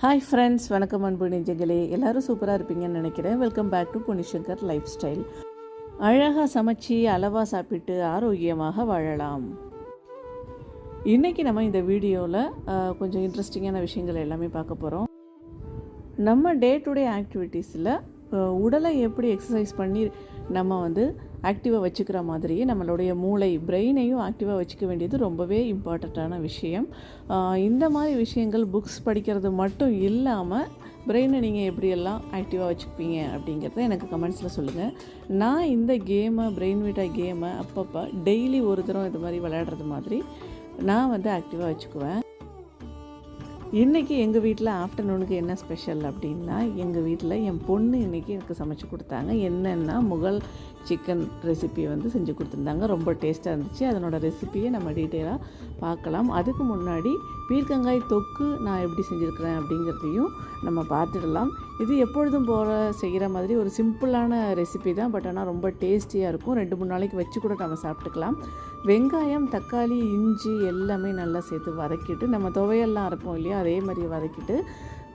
Hi friends, வணக்கம் அன்பு நெஞ்சங்களே. எல்லோரும் சூப்பராக இருப்பீங்கன்னு நினைக்கிறேன். Welcome back to Ponnishankar lifestyle. அழகாக சமைச்சி அளவாக சாப்பிட்டு ஆரோக்கியமாக வாழலாம். இன்றைக்கி நம்ம இந்த வீடியோவில் கொஞ்சம் இன்ட்ரெஸ்டிங்கான விஷயங்கள் எல்லாமே பார்க்க போகிறோம். நம்ம டே டு டே ஆக்டிவிட்டீஸில் உடலை எப்படி எக்ஸசைஸ் பண்ணி நம்ம ஆக்டிவாக வச்சுக்கிற மாதிரியே நம்மளுடைய மூளை பிரெயினையும் ஆக்டிவாக வச்சுக்க வேண்டியது ரொம்பவே இம்பார்ட்டண்ட்டான விஷயம். இந்த மாதிரி விஷயங்கள் புக்ஸ் படிக்கிறது மட்டும் இல்லாமல் பிரெயினை நீங்கள் எப்படியெல்லாம் ஆக்டிவாக வச்சுப்பீங்க அப்படிங்கிறத எனக்கு கமெண்ட்ஸில் சொல்லுங்கள். நான் இந்த பிரெயின் வீட்டா கேமை அப்பப்போ டெய்லி ஒரு தரம் இது மாதிரி விளையாடுறது மாதிரி நான் ஆக்டிவாக வச்சுக்குவேன். இன்றைக்கி எங்கள் வீட்டில் ஆஃப்டர்நூனுக்கு என்ன ஸ்பெஷல் அப்படின்னா, எங்கள் வீட்டில் என் பொண்ணு இன்றைக்கி எனக்கு சமைச்சு கொடுத்தாங்க. என்னென்னா முகல் சிக்கன் ரெசிபி செஞ்சு கொடுத்துருந்தாங்க. ரொம்ப டேஸ்ட்டாக இருந்துச்சு. அதனோட ரெசிப்பியை நம்ம டீட்டெயிலாக பார்க்கலாம். அதுக்கு முன்னாடி பீர்க்கங்காய் தொக்கு நான் எப்படி செஞ்சுருக்கிறேன் அப்படிங்கிறதையும் நம்ம பார்த்துடலாம். இது எப்பொழுதும் போல் செய்கிற மாதிரி ஒரு சிம்பிளான ரெசிபி தான். பட் ஆனால் ரொம்ப டேஸ்டியாக இருக்கும். 2-3 நாளைக்கு வச்சு கூட நம்ம சாப்பிட்டுக்கலாம். வெங்காயம், தக்காளி, இஞ்சி எல்லாமே நல்லா சேர்த்து வதக்கிட்டு, நம்ம துவையெல்லாம் அரைப்போம் இல்லையா, அதே மாதிரி வதக்கிட்டு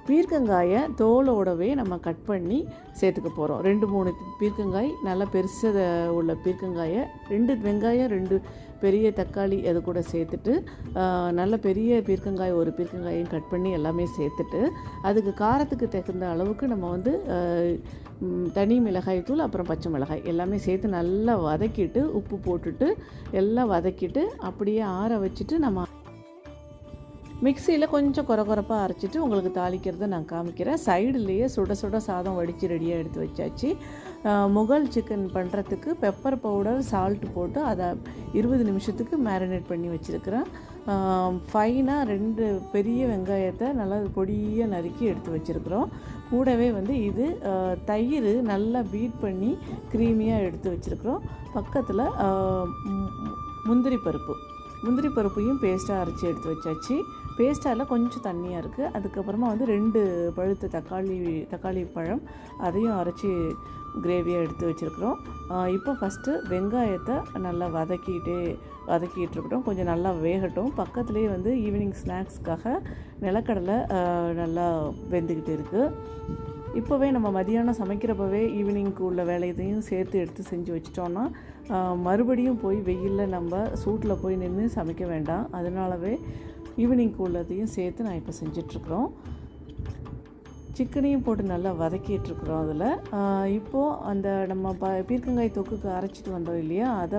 பீர்க்கங்காயை தோலோடவே நம்ம கட் பண்ணி சேர்த்துக்க போகிறோம். 2-3 பீர்க்கங்காய் நல்லா பெருசாக உள்ள பீர்க்கங்காயை, 2 வெங்காயம், 2 பெரிய தக்காளி அது கூட சேர்த்துட்டு, நல்ல பெரிய பீர்க்கங்காய் ஒரு பீர்க்கங்காயும் கட் பண்ணி எல்லாமே சேர்த்துட்டு, அதுக்கு காரத்துக்கு தகுந்த அளவுக்கு நம்ம தனி மிளகாய் தூள், அப்புறம் பச்சை மிளகாய் எல்லாமே சேர்த்து நல்லா வதக்கிட்டு, உப்பு போட்டுட்டு எல்லாம் வதக்கிட்டு அப்படியே ஆற வச்சுட்டு நம்ம மிக்சியில் கொஞ்சம் குறப்பாக அரைச்சிட்டு உங்களுக்கு தாளிக்கிறத நான் காமிக்கிறேன். சைடுலேயே சுட சுட சாதம் வடித்து ரெடியாக எடுத்து வச்சாச்சு. முகல் சிக்கன் பண்ணுறதுக்கு பெப்பர் பவுடர், சால்ட் போட்டு அதை 20 நிமிஷத்துக்கு மேரினேட் பண்ணி வச்சுருக்கிறேன். ஃபைனாக 2 பெரிய வெங்காயத்தை நல்லா பொடியாக நறுக்கி எடுத்து வச்சுருக்குறோம். கூடவே இது தயிர் நல்லா பீட் பண்ணி க்ரீமியாக எடுத்து வச்சுருக்குறோம். பக்கத்தில் முந்திரி பருப்பையும் பேஸ்ட்டாக அரைச்சி எடுத்து வச்சாச்சு. பேஸ்ட்டால் கொஞ்சம் தண்ணியாக இருக்குது. அதுக்கப்புறமா 2 பழுத்த தக்காளி பழம் அதையும் அரைச்சி கிரேவியாக எடுத்து வச்சுருக்குறோம். இப்போ ஃபஸ்ட்டு வெங்காயத்தை நல்லா வதக்கிட்டுருக்கட்டும், கொஞ்சம் நல்லா வேகட்டும். பக்கத்துலேயே ஈவினிங் ஸ்நாக்ஸ்க்காக நிலக்கடலை நல்லா வெந்துக்கிட்டு இருக்குது. இப்போவே நம்ம மதியானம் சமைக்கிறப்பவே ஈவினிங்க்கு உள்ள வேலையதையும் சேர்த்து எடுத்து செஞ்சு வச்சிட்டோன்னா மறுபடியும் போய் வெயிலில் நம்ம சூட்டில் போய் நின்று சமைக்க வேண்டாம். அதனாலவே ஈவினிங்க்கு உள்ளதையும் சேர்த்து நான் இப்போ செஞ்சிட்ருக்குறோம். சிக்கனையும் போட்டு நல்லா வதக்கிட்டுருக்குறோம். அதில் இப்போது அந்த நம்ம பீர்க்கங்காய் தொக்குக்கு அரைச்சிட்டு வந்தோம் இல்லையா, அதை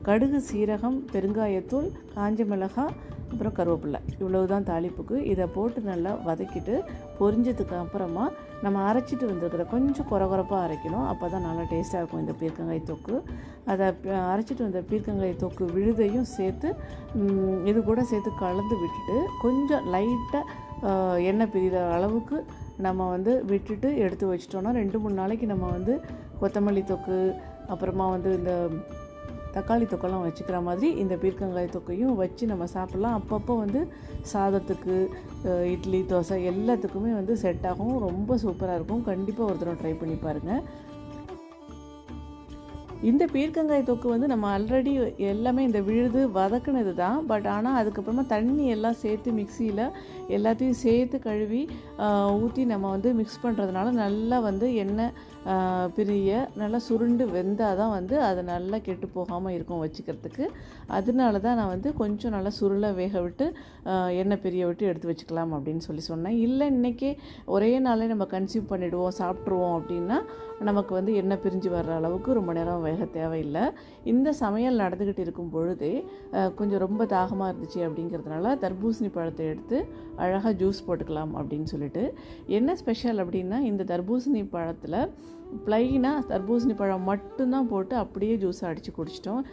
கடுகு, சீரகம், பெருங்காயத்தூள், காஞ்ச மிளகாய், அப்புறம் கருவேப்பிலை, இவ்வளவு தான் தாளிப்புக்கு. இதை போட்டு நல்லா வதக்கிட்டு பொரிஞ்சதுக்கு அப்புறமா நம்ம அரைச்சிட்டு வந்துருக்கிற கொஞ்சம் குறப்பாக அரைக்கணும். அப்போ தான் நல்லா டேஸ்ட்டாக இருக்கும் இந்த பீர்க்கங்காய் தொக்கு. அதை அரைச்சிட்டு வந்த பீர்க்கங்காய் தொக்கு விழுதையும் சேர்த்து இது கூட சேர்த்து கலந்து விட்டுட்டு கொஞ்சம் லைட்டாக எண்ணெய் பிரிகிற அளவுக்கு நம்ம விட்டுட்டு எடுத்து வச்சிட்டோன்னா 2-3 நாளைக்கு நம்ம கொத்தமல்லி தொக்கு, அப்புறமா இந்த தக்காளி தொக்கெல்லாம் வச்சுக்கிற மாதிரி இந்த பீர்க்கங்காய் தொக்கையும் வச்சு நம்ம சாப்பிட்லாம். அப்பப்போ சாதத்துக்கு, இட்லி, தோசை எல்லாத்துக்குமே செட் ஆகும். ரொம்ப சூப்பராக இருக்கும். கண்டிப்பாக ஒரு தடவை ட்ரை பண்ணி பாருங்கள். இந்த பீர்க்கங்காய் தொக்கு நம்ம ஆல்ரெடி எல்லாமே இந்த விழுது வதக்குனது தான். பட் ஆனால் அதுக்கப்புறமா தண்ணி எல்லாம் சேர்த்து மிக்சியில் எல்லாத்தையும் சேர்த்து கழுவி ஊற்றி நம்ம மிக்ஸ் பண்ணுறதுனால நல்லா எண்ணெய் பிரிய நல்லா சுருண்டு வெந்தால் தான் அது நல்லா கெட்டு போகாமல் இருக்கும் வச்சுக்கிறதுக்கு. அதனால தான் நான் கொஞ்சம் நல்லா சுருளை வேக விட்டு எண்ணெய் பிரிய விட்டு எடுத்து வச்சுக்கலாம் அப்படின்னு சொன்னேன். இல்லை இன்றைக்கி ஒரே நாளே நம்ம கன்சியூம் பண்ணிவிடுவோம், சாப்பிட்ருவோம் அப்படின்னா நமக்கு எண்ணெய் பிரிஞ்சு வர்ற அளவுக்கு ரொம்ப நேரம் வேக தேவையில்லை. இந்த சமையல் நடந்துக்கிட்டு இருக்கும் பொழுதே கொஞ்சம் ரொம்ப தாகமாக இருந்துச்சு அப்படிங்கிறதுனால தர்பூசணி பழத்தை எடுத்து அழகாக ஜூஸ் போட்டுக்கலாம் அப்படின்னு சொல்லிட்டு. என்ன ஸ்பெஷல் அப்படின்னா, இந்த தர்பூசணி பழத்தில் ப்ளைனாக தர்பூசணி பழம் மட்டும்தான் போட்டு அப்படியே ஜூஸை அடித்து குடிச்சிட்டோம்.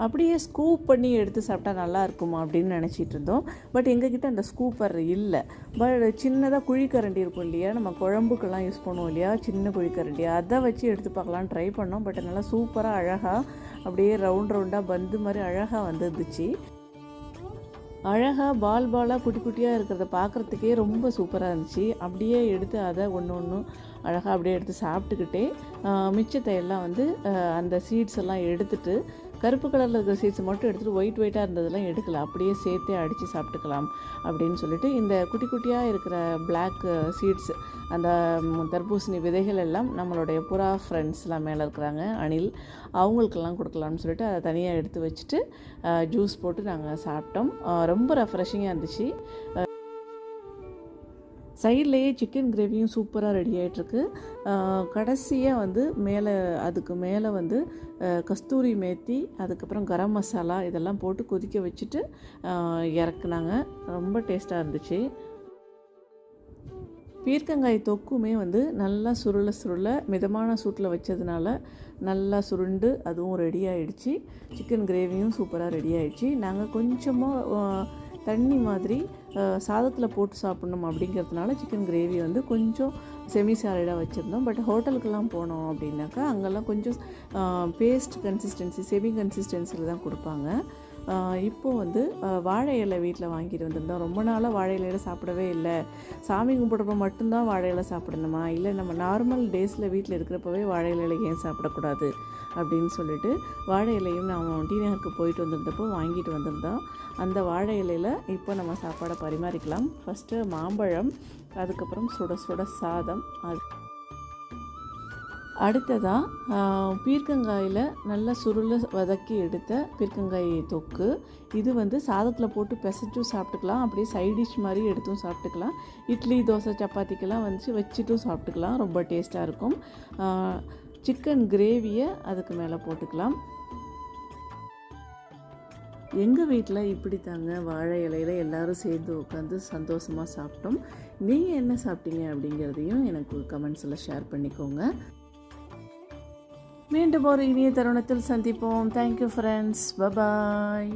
அப்படியே ஸ்கூப் பண்ணி எடுத்து சாப்பிட்டா நல்லா இருக்குமா அப்படின்னு நினச்சிட்டு இருந்தோம். பட் எங்ககிட்ட அந்த ஸ்கூப்பர் இல்லை. பட் சின்னதாக குழிக்கரண்டி இருக்கும் இல்லையா, நம்ம குழம்புக்கெல்லாம் யூஸ் பண்ணுவோம் இல்லையா, சின்ன குழிக்கரண்டி, அதை வச்சு எடுத்து பார்க்கலான்னு ட்ரை பண்ணோம். பட் நல்லா சூப்பராக அழகாக அப்படியே ரவுண்டாக பந்து மாதிரி அழகாக வந்துருந்துச்சு. அழகாக பாலாக குட்டி குட்டியாக இருக்கிறத பார்க்குறதுக்கே ரொம்ப சூப்பராக இருந்துச்சு. அப்படியே எடுத்து அதை ஒன்று அழகாக அப்படியே எடுத்து சாப்பிட்டுக்கிட்டே மிச்சத்தை எல்லாம் அந்த சீட்ஸ் எல்லாம் எடுத்துகிட்டு கருப்பு கலரில் இருக்கிற சீட்ஸ் மட்டும் எடுத்துகிட்டு ஒயிட்டாக இருந்ததெல்லாம் எடுக்கலாம், அப்படியே சேர்த்தே அடித்து சாப்பிட்டுக்கலாம் அப்படின்னு சொல்லிட்டு இந்த குட்டி குட்டியாக இருக்கிற பிளாக் சீட்ஸ், அந்த தர்பூசணி விதைகள் எல்லாம் நம்மளுடைய புறா ஃப்ரெண்ட்ஸ்லாம் மேலே இருக்கிறாங்க, அணில், அவங்களுக்கெல்லாம் கொடுக்கலாம்னு சொல்லிட்டு அதை தனியாக எடுத்து வச்சுட்டு ஜூஸ் போட்டு நாங்கள் சாப்பிட்டோம். ரொம்ப ரெஃப்ரெஷிங்காக இருந்துச்சு. சைட்லேயே சிக்கன் கிரேவியும் சூப்பராக ரெடி ஆகிட்டுருக்கு. கடைசியாக வந்து அதுக்கு மேலே வந்து கஸ்தூரி மேத்தி, அதுக்கப்புறம் கரம் மசாலா இதெல்லாம் போட்டு கொதிக்க வச்சுட்டு இறக்குனாங்க. ரொம்ப டேஸ்ட்டாக இருந்துச்சு. பீர்க்கங்காய் தொக்குமே வந்து நல்லா சுருள மிதமான சூட்டில் வச்சதுனால நல்லா சுருண்டு அதுவும் ரெடி ஆகிடுச்சு. சிக்கன் கிரேவியும் சூப்பராக ரெடி ஆகிடுச்சு. நாங்கள் கொஞ்சமாக தண்ணி மாதிரி சாதத்தில் போட்டு சாப்பிட்ணும் அப்படிங்கிறதுனால சிக்கன் கிரேவி வந்து கொஞ்சம் செமி சாலிடாக வச்சுருந்தோம். பட் ஹோட்டலுக்கெல்லாம் போனோம் அப்படின்னாக்கா அங்கெல்லாம் கொஞ்சம் பேஸ்ட் கன்சிஸ்டன்சி, செமி கன்சிஸ்டன்சியில் தான் கொடுப்பாங்க. இப்போது வந்து வாழை இலை வீட்டில் வாங்கிட்டு வந்திருந்தோம். ரொம்ப நாளாக வாழை இலையில் சாப்பிடவே இல்லை. சாமி கும்பிட்றப்ப மட்டும்தான் வாழை இலை சாப்பிடணுமா, இல்லை நம்ம நார்மல் டேஸில் வீட்டில் இருக்கிறப்பவே வாழை இலையில் ஏன் சாப்பிடக்கூடாது அப்படின்னு சொல்லிட்டு வாழை இலையும் நான் டி நகருக்கு போயிட்டு வந்திருந்தப்போ வாங்கிட்டு வந்திருந்தோம். அந்த வாழை இலையில் இப்போ நம்ம சாப்பாடை பரிமாறிக்கலாம். ஃபஸ்ட்டு மாம்பழம், அதுக்கப்புறம் சுட சுட சாதம், அடுத்ததாக பீர்க்கங்காயில் நல்லா சுருளை வதக்கி எடுத்த பீர்க்கங்காய் தொக்கு. இது வந்து சாதத்தில் போட்டு பிசைச்சும் சாப்பிட்டுக்கலாம், அப்படியே சைட் டிஷ் மாதிரி எடுத்தும் சாப்பிட்டுக்கலாம். இட்லி, தோசை, சப்பாத்திக்கெல்லாம் வச்சுட்டும் சாப்பிட்டுக்கலாம். ரொம்ப டேஸ்ட்டாக இருக்கும். சிக்கன் கிரேவியை அதுக்கு மேலே போட்டுக்கலாம். எங்கள் வீட்டில் இப்படி தாங்க வாழை இலையில் எல்லோரும் சேர்ந்து உட்காந்து சந்தோஷமாக சாப்பிட்டோம். நீங்கள் என்ன சாப்பிட்டீங்க அப்படிங்கிறதையும் எனக்கு கமெண்ட்ஸில் ஷேர் பண்ணிக்கோங்க. மீண்டும் ஒரு இனிய தருணத்தில் சந்திப்போம். Thank you friends. பபாய்.